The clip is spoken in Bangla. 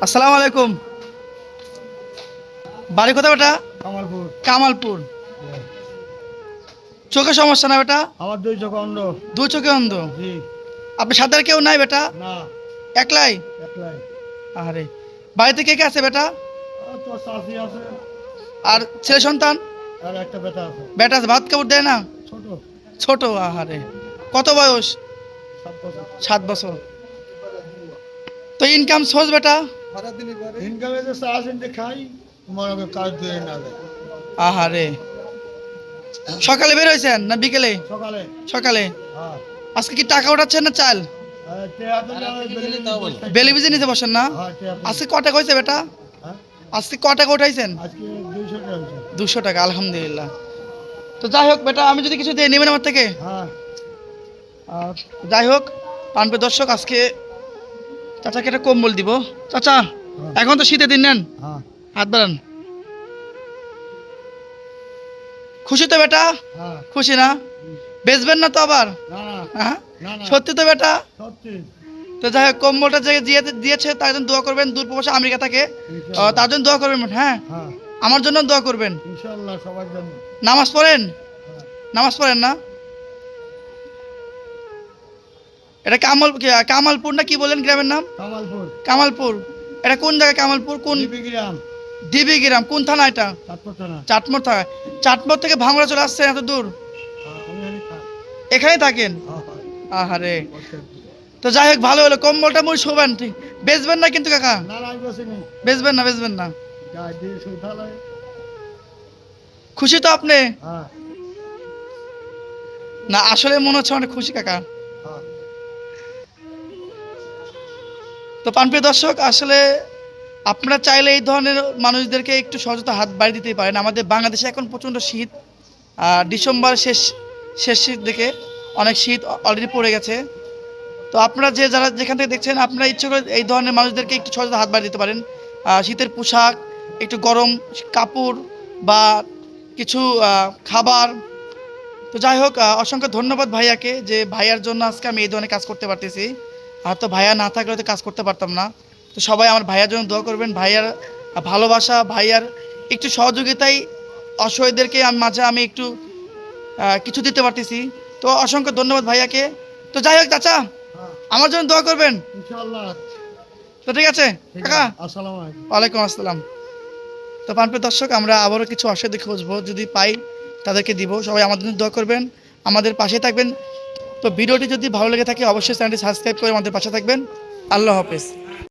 আসসালামু আলাইকুম। বাড়ি কোথায় বেটা? কামালপুর। কামালপুর। চোখে সমস্যা না বেটা? আমার দুই চোখ অন্ধ। দুই চোখে অন্ধ। জি। আপনি সাথে আর কেউ নাই বেটা? না, একলাই? একলাই। আরে, বাড়িতে কে কে আছে বেটা? আর তোর শাশি আছে, আর ছেলে সন্তান? আর একটা বেটা আছে, বেটা আছে, ভাত কাপড় দেয় না? ছোট, ছোট? আহারে, কত বয়স? 7 বছর। 7 বছর। তো ইনকাম সোর্স বেটা? ইনকামে যে চা কিনতে খাই, তোমার আগে কাজ দিয়ে না যায়। আহারে, সকালে বের হয়েছেন না বিকেলে? সকালে। সকালে। হ্যাঁ। আজকে কি টাকা উঠাচ্ছেন না চাল? টেয়া দিলে আমি বেরিয়ে বসে বেলি থাকি। বিজে নিতে বসেন না? হ্যাঁ, টেয়া দিলে। আজকে ক টাকা হয়েছে বেটা? হ্যাঁ? আজকে ক টাকা উঠাইছেন? আজকে 200 টাকা হয়েছে। 200 টাকা, আলহামদুলিল্লাহ। তো যাই হোক বেটা, আমি যদি কিছু দিয়ে নেবেন আমার থেকে? হ্যাঁ। আর যাই হোক, পানপে দর্শক, আজকে চাচাকে একটা কম্বল দিব। চাচা, হ্যাঁ। এখন তো শীতের দিন, নেন হ্যাঁ। হাত বাড়ান। খুশি তো বেটা? হ্যাঁ। খুশি না? বেচবেন না তো আবার? না না, হ্যাঁ, না না, সত্যি তো বেটা? সত্যি। তো যাই হোক, কম্বলটা যে দিয়েছে তার জন্য দোয়া করবেন। দূর প্রবাসে আমেরিকা থাকে, ইনশাআল্লাহ। তার জন্য দোয়া করবেন। হ্যাঁ, হ্যাঁ, আমার জন্য দোয়া করবেন। ইনশাআল্লাহ সবার জন্য। নামাজ পড়েন? হ্যাঁ। নামাজ পড়েন না? এটা কামালপুর না কি বলেন গ্রামের নাম? কামালপুর। কামালপুর। এটা কোন জায়গায় কামালপুর? কোন বিবিগ্রাম, ডিবি গ্রাম? কোন থানা এটা? চাঁদপুর থানা। চাটমোড় থানা। চাটমোড় থেকে ভাঙড়া চলে আসছে এত দূর? হ্যাঁ, আমি জানি থাক। এখানেই থাকেন? হ্যাঁ, হ্যাঁ, আহারে। বসে। তো যাই হোক, ভালো হলো, কম্বলটা মুই শোবেন, ঠিক বেচবেন না কিন্তু কাকা? না না, আমি বসিনি। বেচবেন না, বেচবেন না। গায়ে দিয়ে শুধালাই। খুশি তো আপনি? হ্যাঁ। না, আসলে মনে হচ্ছে অনেক খুশি কাকা। হ্যাঁ। তো পানপ্রিয় দর্শক, আসলে আপনারা চাইলে এই ধরনের মানুষদেরকে একটু সহজতা হাত বাড়িয়ে দিতে পারেন। আমাদের বাংলাদেশে এখন প্রচণ্ড শীত, ডিসেম্বর শেষের দিকে অনেক শীত অলরেডি পড়ে গেছে। তো আপনারা যারা যেখান থেকে দেখছেন, আপনারা ইচ্ছে করে এই ধরনের মানুষদেরকে একটু সহজতা হাত বাড়িয়ে দিতে পারেন। শীতের পোশাক, একটু গরম কাপড়, বা কিছু খাবার। তো যাই হোক, অসংখ্য ধন্যবাদ ভাইয়াকে, যে ভাইয়ার জন্য আজকে আমি এই ধরনের কাজ করতে পারতেছি। আর তো ভাইয়া না থাকলে তো কাজ করতে পারতাম না। তো সবাই আমার ভাইয়ার জন্য দোয়া করবেন। ভাইয়ার ভালোবাসা, ভাইয়ার একটু সহযোগিতাই অসহায়দেরকে মাঝে আমি একটু কিছু দিতে পারতেছি। তো অসংখ্য ধন্যবাদ ভাইয়াকে। তো যাই হোক চাচা, হ্যাঁ, আমার জন্য দোয়া করবেন। ইনশাআল্লাহ। তো ঠিক আছে ঠিক কাকা? আছে। আসসালামু আলাইকুম। ওয়ালাইকুম আসসালাম। তো পানপ্রিয় দর্শক, আমরা আবারও কিছু অসহায় খুঁজবো, যদি পাই তাদেরকে দিব। সবাই আমাদের জন্য দোয়া করবেন, আমাদের পাশে থাকবেন। তো ভিডিওটি যদি ভালো লেগে থাকে, অবশ্যই চ্যানেলটি সাবস্ক্রাইব করে আমাদের পাশে থাকবেন। আল্লাহ হাফেজ।